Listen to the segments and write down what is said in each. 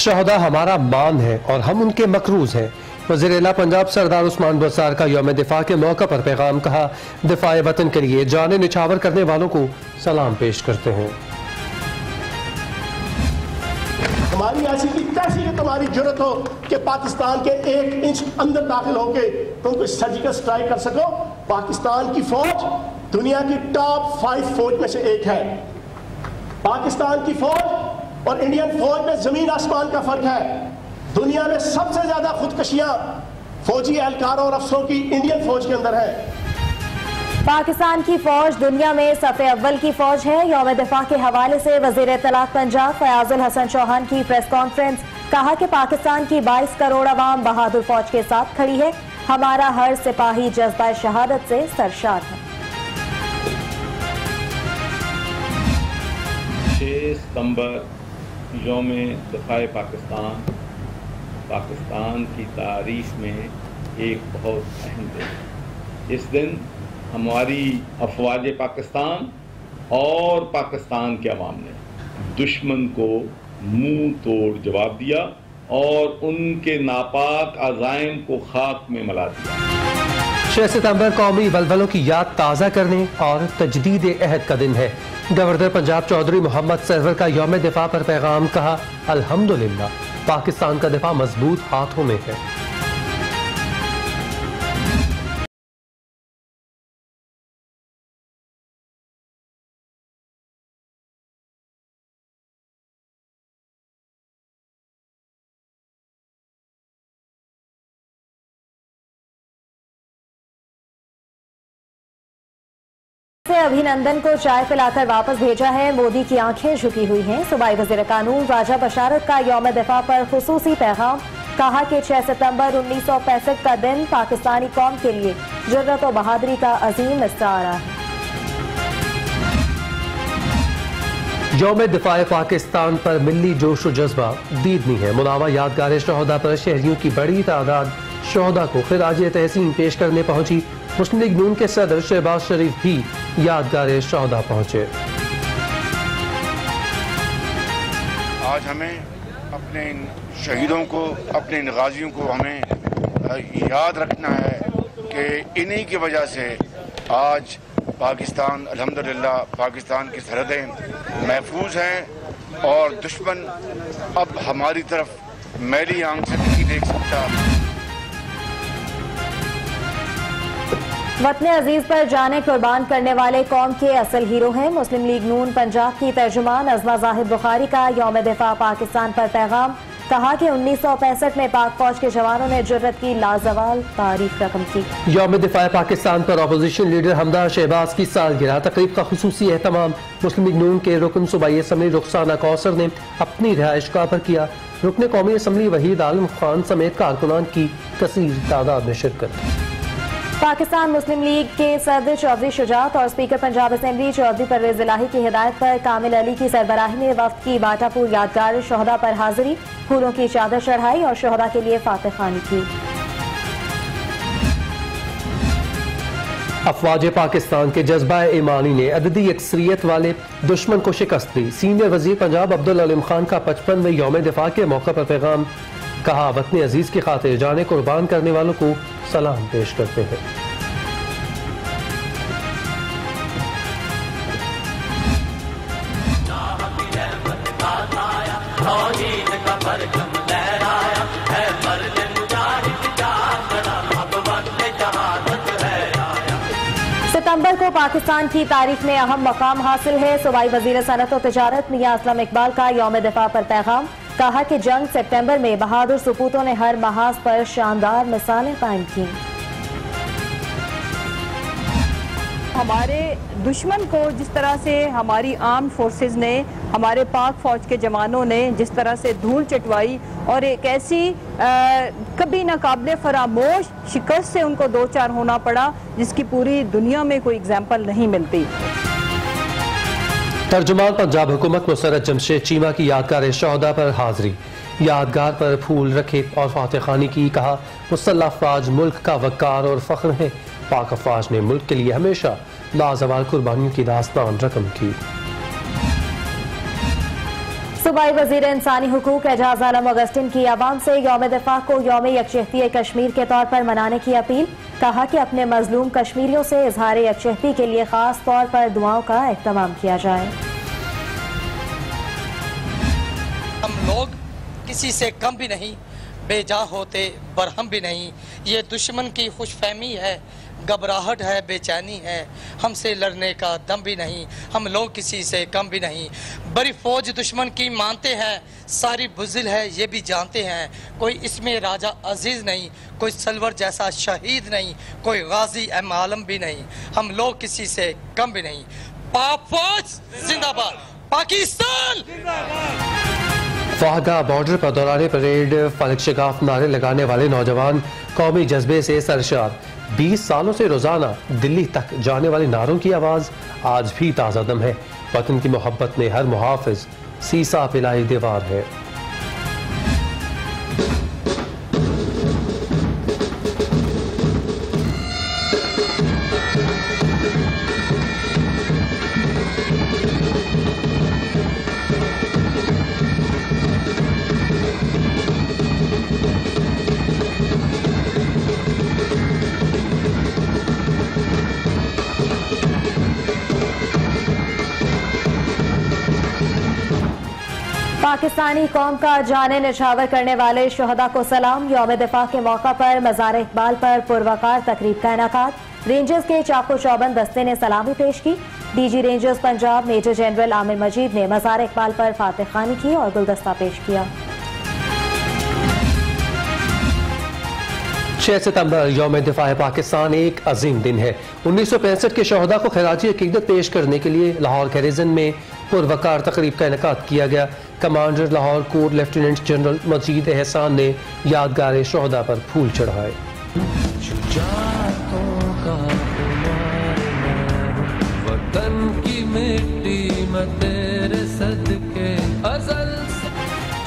शहदा हमारा मान है और हम उनके मकरूज हैं। वज़ीर-ए-आला पंजाब सरदार उस्मान बुज़दार का यौम दिफा के मौका पर पैगाम। कहा, दिफाए वतन के लिए जाने निछावर करने वालों को सलाम पेश करते हैं। हमारी ऐसी की कैसी कि तुम्हारी जरूरत हो कि पाकिस्तान के 1 इंच अंदर दाखिल होके तुम कोई सर्जिकल स्ट्राइक कर सको। पाकिस्तान की फौज दुनिया की टॉप 5 फौज में से एक है। पाकिस्तान की फौज और इंडियन फौज में जमीन आसमान का फर्क है। दुनिया में सबसे ज्यादा खुदकशियां फौजी एहलकारों और अफसरों की इंडियन फौज के अंदर है। पाकिस्तान की फौज दुनिया में सफ़े अव्वल की फौज है। यौम दिफा के हवाले से वज़ीर इत्तलात पंजाब फयाजुल हसन चौहान की प्रेस कॉन्फ्रेंस। कहा कि पाकिस्तान की 22 करोड़ आवाम बहादुर फौज के साथ खड़ी है। हमारा हर सिपाही जज्बा शहादत से सरशार है। 6 सितंबर यौम दिफाए पाकिस्तान पाकिस्तान की तारीख में एक बहुत अहम दिन। इस दिन हमारी अफवाज पाकिस्तान और पाकिस्तान के अवाम ने दुश्मन को मुंह तोड़ जवाब दिया और उनके नापाक अज़ाइम को खाक में मिला दिया। 6 सितंबर कौमी वलवलों की याद ताज़ा करने और तजदीद अहद का दिन है। गवर्नर पंजाब चौधरी मोहम्मद सरवर का यौम दिफा पर पैगाम। कहा, अल्हम्दुलिल्लाह पाकिस्तान का दिफा मजबूत हाथों में है। अभिनंदन को चाय पिलाकर वापस भेजा है। मोदी की आंखें झुकी हुई हैं। सूबाई वज़ीर कानून राजा बशारत का यौम दिफा पर खुसूसी पैगाम। कहा कि 6 सितंबर 1965 का दिन पाकिस्तानी कौम के लिए जुर्रत और बहादुरी का अजीम इस्तारा है। यौम दिफाए पाकिस्तान पर मिली जोश व जज्बा दीदनी है। मुनावा यादगार शहदा पर शहरियों की बड़ी तादाद शहदा को खिराज तहसीन पेश करने पहुंची। मुस्लिम लीग नून के सदर शहबाज शरीफ भी यादगार शहदा पहुंचे। आज हमें अपने इन शहीदों को, अपने इन गाजियों को हमें याद रखना है कि इन्हीं की वजह से आज पाकिस्तान अल्हम्दुलिल्लाह पाकिस्तान की सरहदें महफूज हैं और दुश्मन अब हमारी तरफ मैली आंख से नहीं देख सकता। वतन अजीज पर जाने कुर्बान करने वाले कौम के असल हीरो हैं। मुस्लिम लीग नून पंजाब की तर्जुमान अज़मा ज़ाहिद बुखारी का यौम दिफा पाकिस्तान पर पैगाम। कहा कि 1965 में पाक फौज के जवानों ने जुर्रत की लाजवाल तारीफ रकम की। यौम दिफा पाकिस्तान पर अपोजिशन लीडर हमदा शहबाज की सालगिरह तकरीब का खुसूसी एहतमाम। मुस्लिम लीग नून के रुकन सूबाई असम्बली रुखसाना कौसर ने अपनी रिहाइशगाह पर किया। रुकन कौमी असम्बली वहीद आलम खान समेत कारकुनान की कसीर तादाद में शिरकत। पाकिस्तान मुस्लिम लीग के सदर चौधरी शुजात और स्पीकर पंजाब असेंबली चौधरी परवेज इलाही की हिदायत पर कामिल अली की सरबराही में वफ्द की बाटापुर यादगार शहदा पर हाजिरी, फूलों की चादर चढ़ाई और शहदा के लिए फातिह खानी की। अफवाज पाकिस्तान के जज्बा ईमानी ने अददी अक्सरियत वाले दुश्मन को शिकस्त दी। सीनियर वजीर पंजाब अब्दुल अलीम खान का 55वें यौम दिफा के मौका पर पैगाम। कहा, वतन अजीज की खातिर जाने कुर्बान करने वालों को सलाम पेश करते हैं। सितंबर को पाकिस्तान की तारीख में अहम मकाम हासिल है। सूबाई वजीर सनत और तिजारत मियां असलम इकबाल का यौम दिफा पर पैगाम। कहा कि जंग सितंबर में बहादुर सपूतों ने हर महाज पर शानदार मिसालें कायम की। हमारे दुश्मन को जिस तरह से हमारी आर्म्ड फोर्सेस ने, हमारे पाक फौज के जवानों ने जिस तरह से धूल चटवाई और एक ऐसी कभी नाकाबिले फरामोश शिकस्त से उनको दो चार होना पड़ा जिसकी पूरी दुनिया में कोई एग्जाम्पल नहीं मिलती। तर्जुमान पंजाब हुकूमत मुसर्रत जमशेद चीमा की यादगार शहदा पर हाजिरी, यादगार पर फूल रखे और फातिह खानी की। कहा, मुसल्लह अफवाज मुल्क का वक़ार और फ़ख्र है। पाक अफवाज ने मुल्क के लिए हमेशा लाजवाल कुर्बानियों की दास्तान रकम की। सूबाई वजीर इंसानी हुकूक एजाज आलम अगस्टिन की अवाम से यौम दिफा को यौम यकजहती कश्मीर के तौर पर मनाने की अपील। कहा कि अपने मजलूम कश्मीरियों से इजहार यकजहती के लिए खास तौर पर दुआओं का एहतमाम किया जाए। हम लोग किसी से कम भी नहीं, बेजा होते बरहम भी नहीं। ये दुश्मन की खुशफहमी है, घबराहट है, बेचैनी है, हमसे लड़ने का दम भी नहीं। हम लोग किसी से कम भी नहीं। बड़ी फौज दुश्मन की मानते हैं, सारी बुज़िल है ये भी जानते हैं। कोई इसमें राजा अजीज़ नहीं, कोई सलवर जैसा शहीद नहीं, कोई गाजी आलम भी नहीं। हम लोग किसी से कम भी नहीं। पाक फौज जिंदाबाद, पाकिस्तान वाहगा बॉर्डर पर दौरान परेड फलक शिगाफ नारे लगाने वाले नौजवान कौमी जज्बे से सरशार। 20 सालों से रोजाना दिल्ली तक जाने वाले नारों की आवाज आज भी ताजा दम है। वतन की मोहब्बत में हर मुहाफिज सीसा पिलाई दीवार है। पाकिस्तानी कौम का जाने निछावर करने वाले शोहदा को सलाम। यौम दिफा के मौका पर मज़ार इकबाल पर पुरवकार तकरीब का इनेकाद। रेंजर्स के चाको चौबंद दस्ते ने सलामी पेश की। DG rangers Punjab major general Amir Majid ने मज़ार इकबाल पर फातिह खानी की और गुलदस्ता पेश किया। 6 सितंबर यौम दिफा पाकिस्तान एक अजीम दिन है। 1965 के शोहदा को खराजी अकीदत पेश करने के लिए लाहौर कैरिजन में पुरवकार तकरीब का इनेकाद किया गया। Commander Lahore corps lieutenant general Majid Ehsan ने यादगार शोहदा पर फूल चढ़ाए।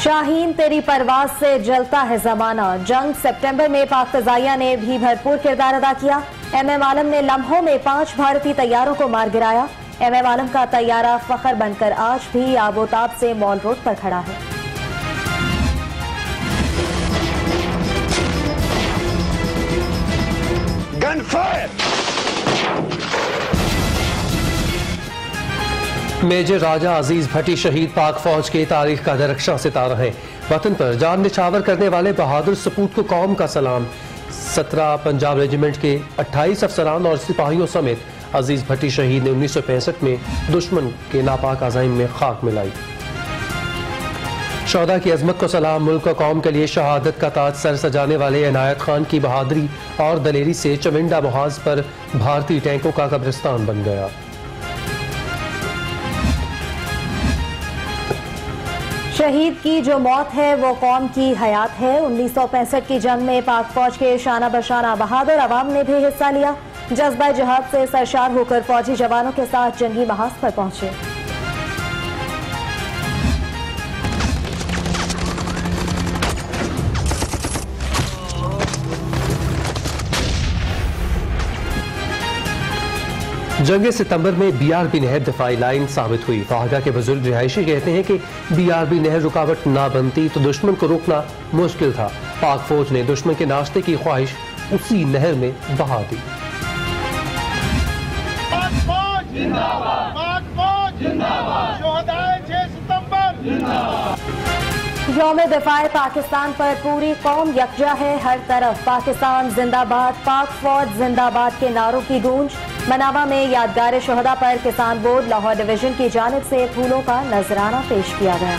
शाहीन तेरी परवाज से जलता है जमाना। जंग सितंबर में पाक फ़िज़ाइया ने भी भरपूर किरदार अदा किया। MM आलम ने लम्हों में 5 भारतीय तैयारों को मार गिराया। MM आलम का तैयारा फखर बनकर आज भी आबोताब से मॉल रोड पर खड़ा है। Gun fire. मेजर राजा अजीज भट्टी शहीद पाक फौज के तारीख का दरख्शां सितारा है। वतन पर जान निछावर करने वाले बहादुर सपूत को कौम का सलाम। 17 पंजाब रेजिमेंट के 28 अफसरान और सिपाहियों समेत अजीज भट्टी शहीद ने 1965 में दुश्मन के नापाक अज़ाइम में खाक मिलाई। शोहदा की अजमत को सलाम। मुल्क और कौम के लिए शहादत का ताज सर सजाने वाले इनायत खान की बहादुरी और दलेरी से चविंडा मुहाज पर भारतीय टैंकों का कब्रिस्तान बन गया। शहीद की जो मौत है वो कौम की हयात है। 1965 की जंग में पाक फौज के शाना बशाना बहादुर अवाम ने भी हिस्सा लिया। जज्बा जिहाद से सरशार होकर फौजी जवानों के साथ जंगी महाज पर पहुंचे। जंग सितंबर में BRB नहर दिफाई लाइन साबित हुई। वाहगा के बुजुर्ग रिहायशी कहते हैं कि BRB नहर रुकावट ना बनती तो दुश्मन को रोकना मुश्किल था। पाक फौज ने दुश्मन के नाश्ते की ख्वाहिश उसी नहर में बहा दी। यौम दिफाए पाकिस्तान पर पूरी कौम यकजा है। हर तरफ पाकिस्तान जिंदाबाद, पाक फौज जिंदाबाद के नारों की गूंज। मनावा में यादगार शोहदा पर किसान बोर्ड लाहौर डिवीजन की जानिब से फूलों का नजराना पेश किया गया।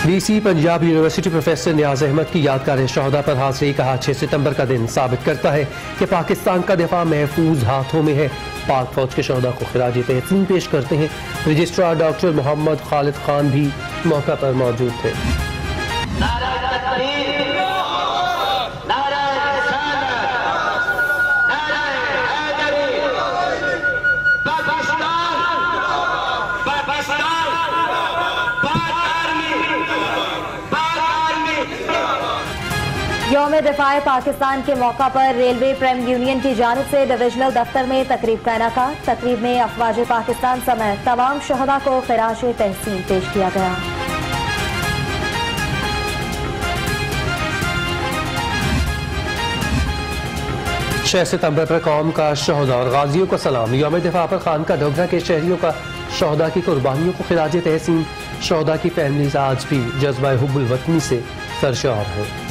DC पंजाब यूनिवर्सिटी प्रोफेसर नियाज अहमद की यादगार शोहदा पर हाजिरी। कहा 6 सितंबर का दिन साबित करता है कि पाकिस्तान का दिफा महफूज हाथों में है। पाक फौज के शोहदा को खिराज तहसीन पेश करते हैं। रजिस्ट्रार डॉक्टर मोहम्मद खालिद खान भी मौका पर मौजूद थे। यौम दिफाए पाकिस्तान के मौका पर रेलवे प्रेम यूनियन की जानिब से डिविजनल दफ्तर में तकरीब का इनाकात। तकरीब में अफवाज पाकिस्तान समेत तमाम शहदा को खिराज तहसीन पेश किया गया। छह सितंबर पर कौम का शहदा और गाजियों को सलाम। यौम दिफा पर खानका डोगरा के शहरियों का शहदा की कुर्बानियों को खिराज तहसीन। शहदा की फैमिलीज आज भी जज्बा हुब्बुल वतनी से सरशार है।